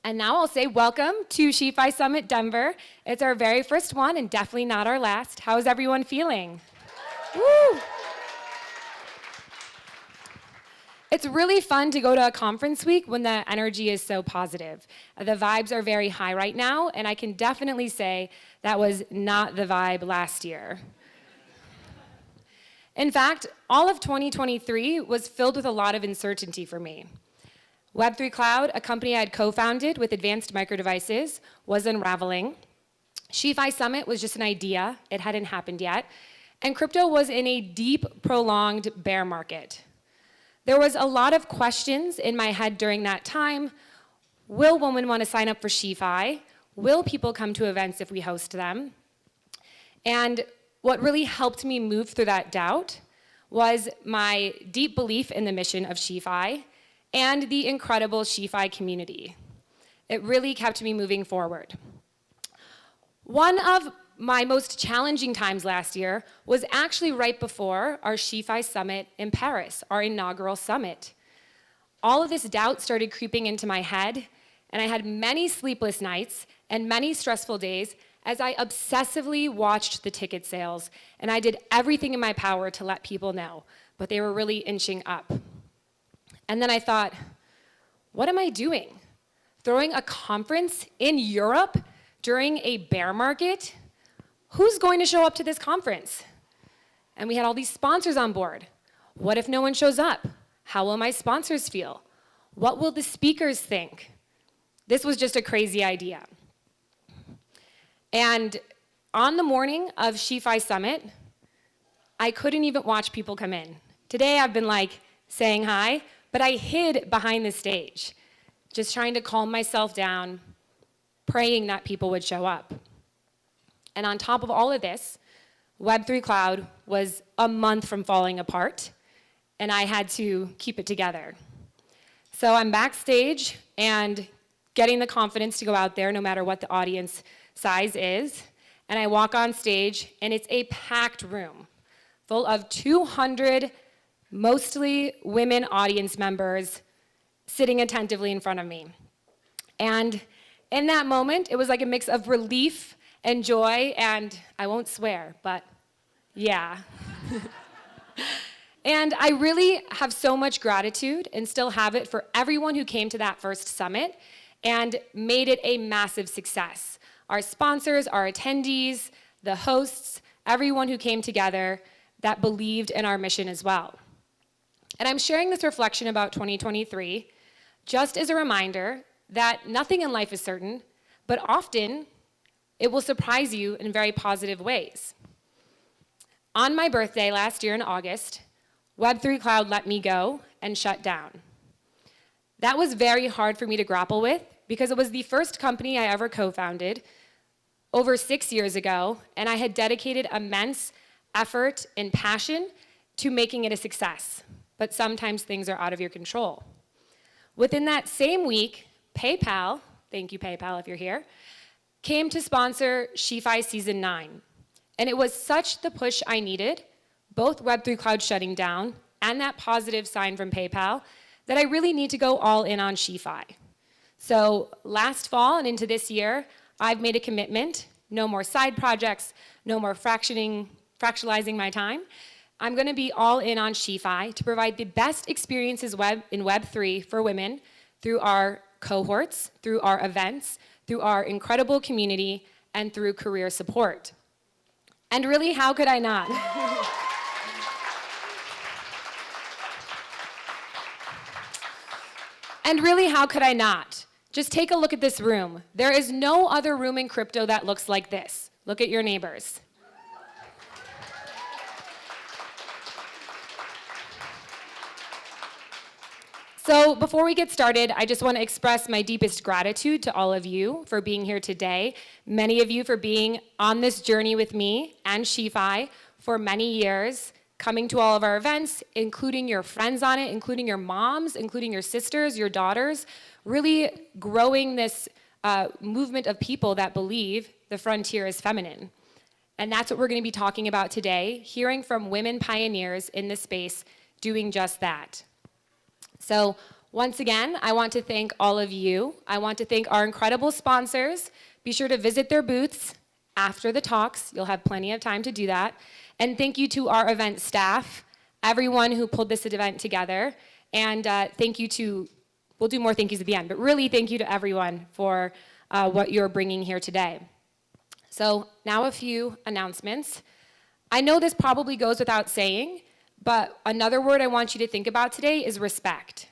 And now I'll say welcome to SheFi Summit Denver. It's our very first one and definitely not our last. How is everyone feeling? Woo! It's really fun to go to a conference week when the energy is so positive. The vibes are very high right now, and I can definitely say that was not the vibe last year. In fact, all of 2023 was filled with a lot of uncertainty for me. Web3 Cloud, a company I had co-founded with Advanced Micro Devices, was unraveling. SheFi Summit was just an idea. It hadn't happened yet. And crypto was in a deep, prolonged bear market. There was a lot of questions in my head during that time. Will women want to sign up for SheFi? Will people come to events if we host them? And what really helped me move through that doubt was my deep belief in the mission of SheFi and the incredible SheFi community. It really kept me moving forward. One of my most challenging times last year was actually right before our SheFi Summit in Paris, our inaugural summit. All of this doubt started creeping into my head, and I had many sleepless nights and many stressful days as I obsessively watched the ticket sales, and I did everything in my power to let people know, but they were really inching up. And then I thought, what am I doing? Throwing a conference in Europe during a bear market? Who's going to show up to this conference? And we had all these sponsors on board. What if no one shows up? How will my sponsors feel? What will the speakers think? This was just a crazy idea. And on the morning of SheFi Summit, I couldn't even watch people come in. Today I've been like saying hi, but I hid behind the stage, just trying to calm myself down, praying that people would show up. And on top of all of this, Web3 Cloud was a month from falling apart, and I had to keep it together. So I'm backstage and getting the confidence to go out there no matter what the audience size is, and I walk on stage, and it's a packed room full of 200 mostly women audience members sitting attentively in front of me. And in that moment, it was like a mix of relief and joy, and I won't swear, but yeah. And I really have so much gratitude and still have it for everyone who came to that first summit and made it a massive success. Our sponsors, our attendees, the hosts, everyone who came together that believed in our mission as well. And I'm sharing this reflection about 2023 just as a reminder that nothing in life is certain, but often it will surprise you in very positive ways. On my birthday last year in August, Web3 Cloud let me go and shut down. That was very hard for me to grapple with because it was the first company I ever co-founded over 6 years ago, and I had dedicated immense effort and passion to making it a success. But sometimes things are out of your control. Within that same week, PayPal, thank you PayPal if you're here, came to sponsor SheFi Season 9. And it was such the push I needed, both Web3 Cloud shutting down and that positive sign from PayPal, that I really need to go all in on SheFi. So last fall and into this year, I've made a commitment, no more side projects, no more fractionalizing my time. I'm gonna be all in on SheFi to provide the best experiences in Web3 for women through our cohorts, through our events, through our incredible community, and through career support. And really, how could I not? And really, how could I not? Just take a look at this room. There is no other room in crypto that looks like this. Look at your neighbors. So before we get started, I just want to express my deepest gratitude to all of you for being here today, many of you for being on this journey with me and SheFi for many years, coming to all of our events, including your friends on it, including your moms, including your sisters, your daughters, really growing this movement of people that believe the frontier is feminine. And that's what we're going to be talking about today, hearing from women pioneers in this space doing just that. So Once again, I want to thank all of you. I want to thank our incredible sponsors. Be sure to visit their booths after the talks. You'll have plenty of time to do that. And thank you to our event staff, everyone who pulled this event together. And thank you to, we'll do more thank yous at the end, but really thank you to everyone for what you're bringing here today. So now a few announcements. I know this probably goes without saying, but another word I want you to think about today is respect.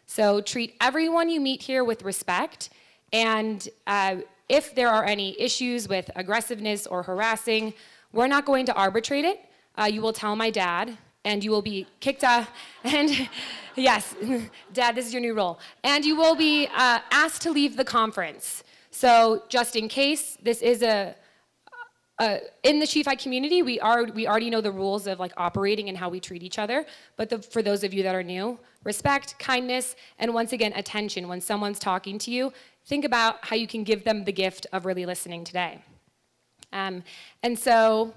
So treat everyone you meet here with respect, and if there are any issues with aggressiveness or harassing, we're not going to arbitrate it. You will tell my dad, and you will be kicked out, and yes, Dad, this is your new role. And you will be asked to leave the conference. So just in case, this is in the SheFi community, we already know the rules of like operating and how we treat each other, but for those of you that are new, respect, kindness, and once again, attention. When someone's talking to you, think about how you can give them the gift of really listening today. And so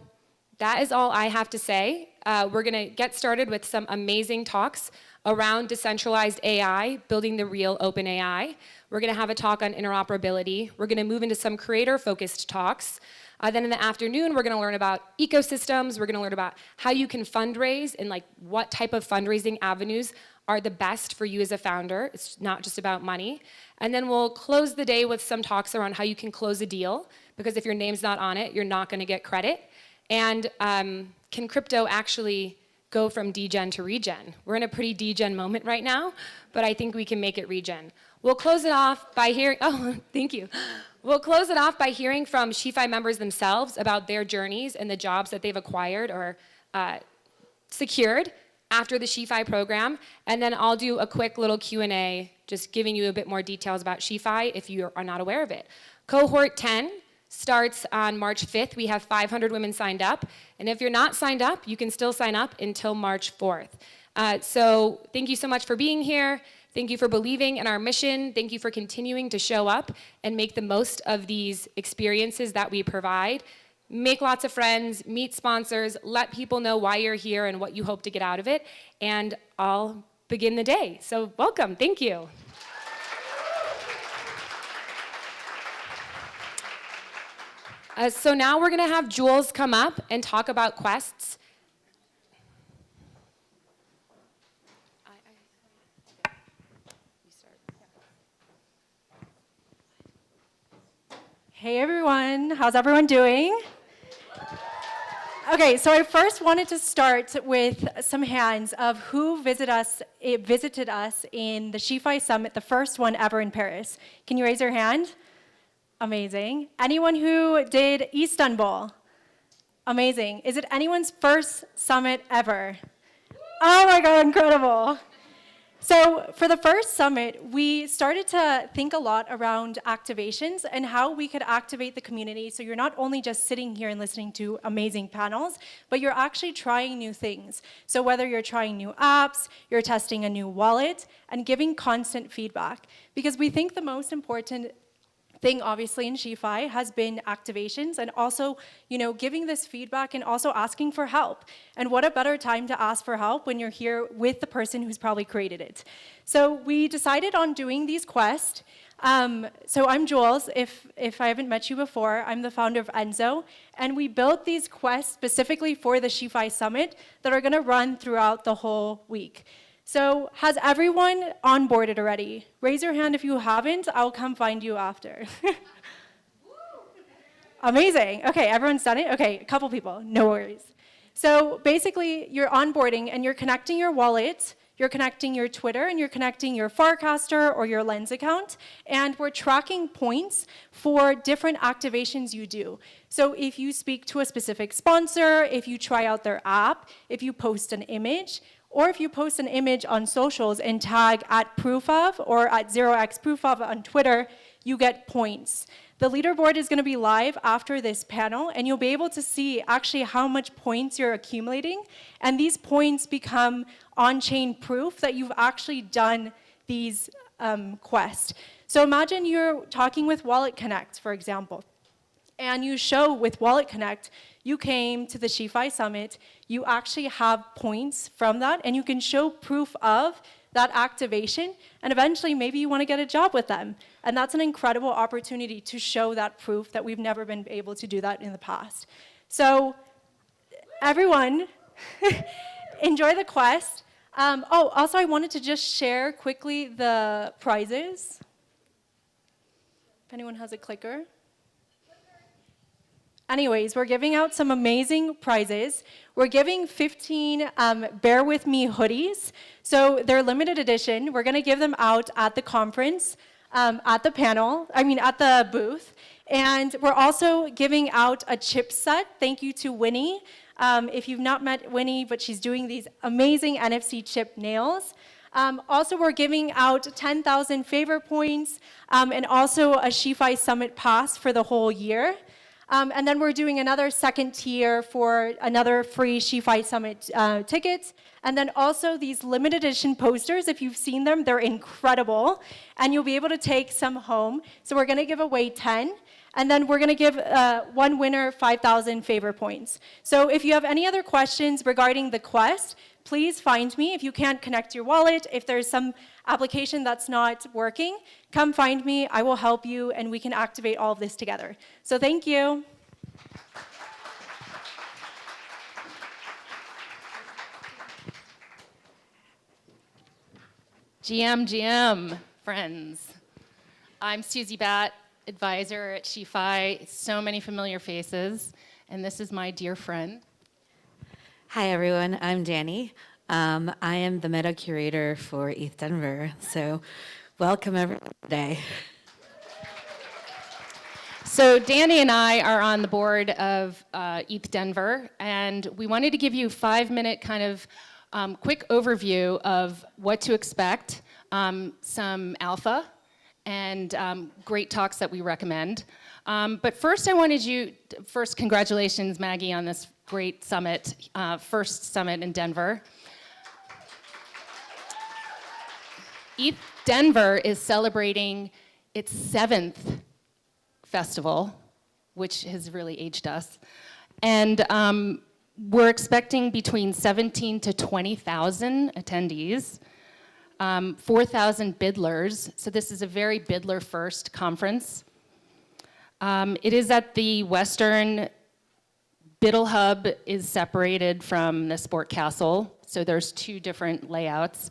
that is all I have to say. We're gonna get started with some amazing talks around decentralized AI, building the real open AI. We're gonna have a talk on interoperability. We're gonna move into some creator-focused talks. Then in the afternoon, we're gonna learn about ecosystems. We're gonna learn about how you can fundraise and like what type of fundraising avenues are the best for you as a founder. It's not just about money. And then we'll close the day with some talks around how you can close a deal, because if your name's not on it, you're not gonna get credit. And can crypto actually go from degen to regen? We're in a pretty degen moment right now, but I think we can make it regen. We'll close it off by hearing, oh, thank you. We'll close it off by hearing from SheFi members themselves about their journeys and the jobs that they've acquired or secured after the SheFi program. And then I'll do a quick little Q&A, just giving you a bit more details about SheFi if you are not aware of it. Cohort 10 starts on March 5th. We have 500 women signed up. And if you're not signed up, you can still sign up until March 4th. So thank you so much for being here. Thank you for believing in our mission. Thank you for continuing to show up and make the most of these experiences that we provide. Make lots of friends, meet sponsors, let people know why you're here and what you hope to get out of it. And I'll begin the day. So welcome, thank you. So now we're gonna have Jules come up and talk about quests. Hey everyone, how's everyone doing? Okay, so I first wanted to start with some hands of who visited us in the SheFi Summit, the first one ever in Paris. Can you raise your hand? Amazing. Anyone who did Istanbul? Amazing. Is it anyone's first summit ever? Oh my God, incredible. So for the first summit, we started to think a lot around activations and how we could activate the community so you're not only just sitting here and listening to amazing panels, but you're actually trying new things. So whether you're trying new apps, you're testing a new wallet, and giving constant feedback. Because we think the most important thing, obviously, in SheFi has been activations and also, giving this feedback and also asking for help. And what a better time to ask for help when you're here with the person who's probably created it. So we decided on doing these quests. So I'm Jules, if I haven't met you before. I'm the founder of Enzo, and we built these quests specifically for the SheFi Summit that are gonna run throughout the whole week. So has everyone onboarded already? Raise your hand if you haven't. I'll come find you after. Amazing. Okay, everyone's done it? Okay, a couple people, no worries. So basically, you're onboarding and you're connecting your wallet, you're connecting your Twitter, and you're connecting your Farcaster or your Lens account, and we're tracking points for different activations you do. So if you speak to a specific sponsor, if you try out their app, if you post an image, or if you post an image on socials and tag @proofof or @0xproofof on Twitter, you get points. The leaderboard is gonna be live after this panel, and you'll be able to see actually how much points you're accumulating, and these points become on-chain proof that you've actually done these quests. So imagine you're talking with Wallet Connect, for example, and you show with Wallet Connect, you came to the SheFi Summit, you actually have points from that, and you can show proof of that activation, and eventually maybe you want to get a job with them. And that's an incredible opportunity to show that proof that we've never been able to do that in the past. So everyone, enjoy the quest. Also I wanted to just share quickly the prizes. If anyone has a clicker. Anyways, we're giving out some amazing prizes. We're giving 15 Bear With Me hoodies. So they're limited edition. We're gonna give them out at the conference, at the booth. And we're also giving out a chip set. Thank you to Winnie. If you've not met Winnie, but she's doing these amazing NFC chip nails. Also, we're giving out 10,000 favor points and also a SheFi Summit pass for the whole year. And then we're doing another second tier for another free SheFi Summit tickets. And then also these limited edition posters, if you've seen them, they're incredible. And you'll be able to take some home. So we're gonna give away 10. And then we're gonna give one winner 5,000 favor points. So if you have any other questions regarding the quest, please find me. If you can't connect your wallet, if there's some application that's not working, come find me, I will help you, and we can activate all of this together. So thank you. GM, friends. I'm Susie Batt, advisor at SheFi. So many familiar faces, and this is my dear friend. Hi, everyone. I'm Dani. I am the meta curator for ETH Denver. So welcome everyone today. So Dani and I are on the board of ETH Denver, and we wanted to give you a 5-minute kind of quick overview of what to expect, some alpha, and great talks that we recommend. But first congratulations, Maggie, on this great summit, first summit in Denver. ETH Denver is celebrating its 7th festival, which has really aged us. And we're expecting between 17 to 20,000 attendees, 4,000 bidlers. So this is a very bidler-first conference. It is at the Western. Biddle Hub is separated from the Sport Castle, so there's 2 different layouts.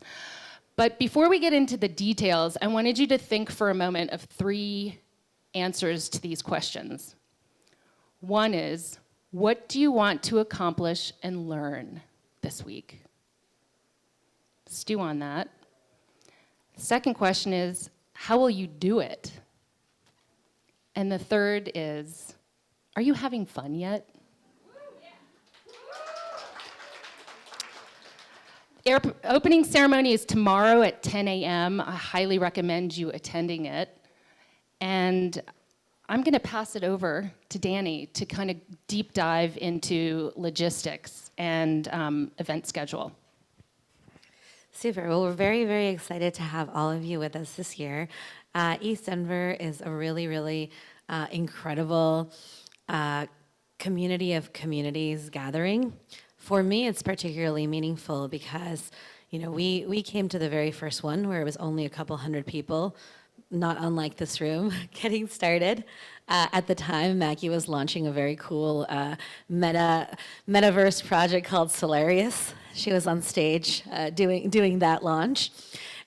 But before we get into the details, I wanted you to think for a moment of 3 answers to these questions. One is, what do you want to accomplish and learn this week? Stew on that. The second question is, how will you do it? And the third is, are you having fun yet? Opening ceremony is tomorrow at 10 a.m. I highly recommend you attending it. And I'm going to pass it over to Dani to kind of deep dive into logistics and event schedule. Super. Well, we're very, very excited to have all of you with us this year. ETH Denver is a really, really incredible community of communities gathering. For me, it's particularly meaningful because, we came to the very first one where it was only a couple hundred people, not unlike this room, getting started. At the time, Maggie was launching a very cool metaverse project called Solarius. She was on stage doing that launch.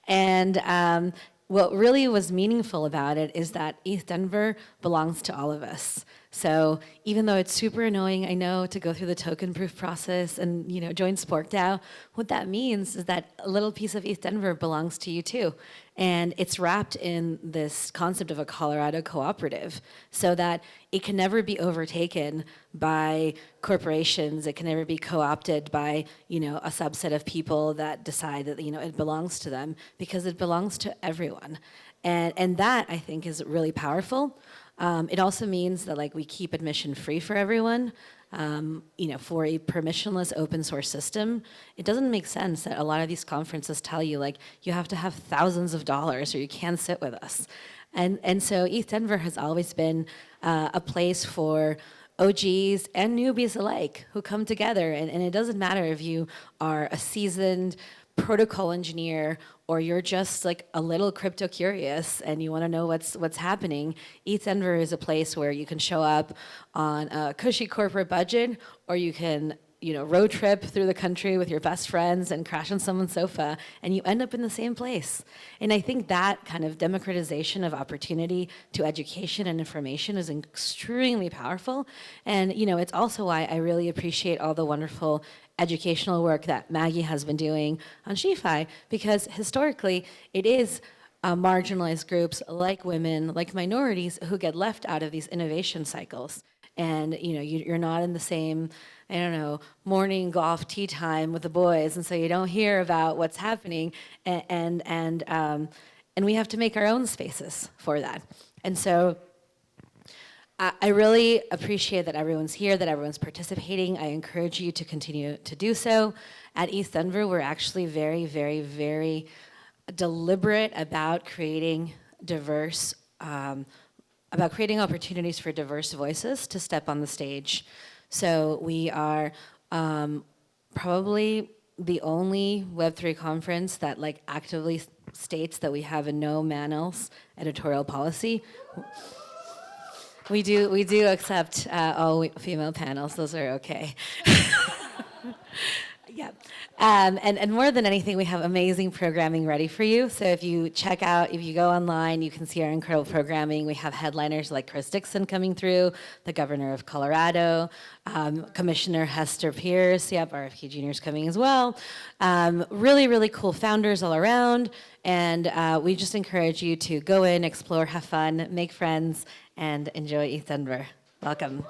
And what really was meaningful about it is that ETH Denver belongs to all of us. So even though it's super annoying, I know, to go through the token proof process and join SporkDAO, what that means is that a little piece of ETH Denver belongs to you too. And it's wrapped in this concept of a Colorado cooperative so that it can never be overtaken by corporations. It can never be co-opted by a subset of people that decide that it belongs to them, because it belongs to everyone. And that, I think, is really powerful. It also means that we keep admission free for everyone. For a permissionless open source system, it doesn't make sense that a lot of these conferences tell you you have to have thousands of dollars or you can't sit with us. And so ETH Denver has always been a place for OGs and newbies alike who come together. And it doesn't matter if you are a seasoned protocol engineer, or you're just like a little crypto curious and you want to know what's happening, ETH Denver is a place where you can show up on a cushy corporate budget, or you can road trip through the country with your best friends and crash on someone's sofa, and you end up in the same place. And I think that kind of democratization of opportunity to education and information is extremely powerful. And it's also why I really appreciate all the wonderful educational work that Maggie has been doing on SheFi, because historically it is marginalized groups like women, like minorities, who get left out of these innovation cycles. And you're not in the same, I don't know, morning golf tea time with the boys, and so you don't hear about what's happening. And we have to make our own spaces for that. And so I really appreciate that everyone's here, that everyone's participating. I encourage you to continue to do so. At ETH Denver, we're actually very, very, very deliberate about creating opportunities for diverse voices to step on the stage. So we are probably the only Web3 conference that actively states that we have a no man else editorial policy. We do accept all female panels. Those are okay. Yeah. And more than anything, we have amazing programming ready for you. So if you go online, you can see our incredible programming. We have headliners like Chris Dixon coming through, the governor of Colorado, Commissioner Hester Pierce, RFK Jr. is coming as well. Really, really cool founders all around. And we just encourage you to go in, explore, have fun, make friends, and enjoy ETH Denver. Welcome.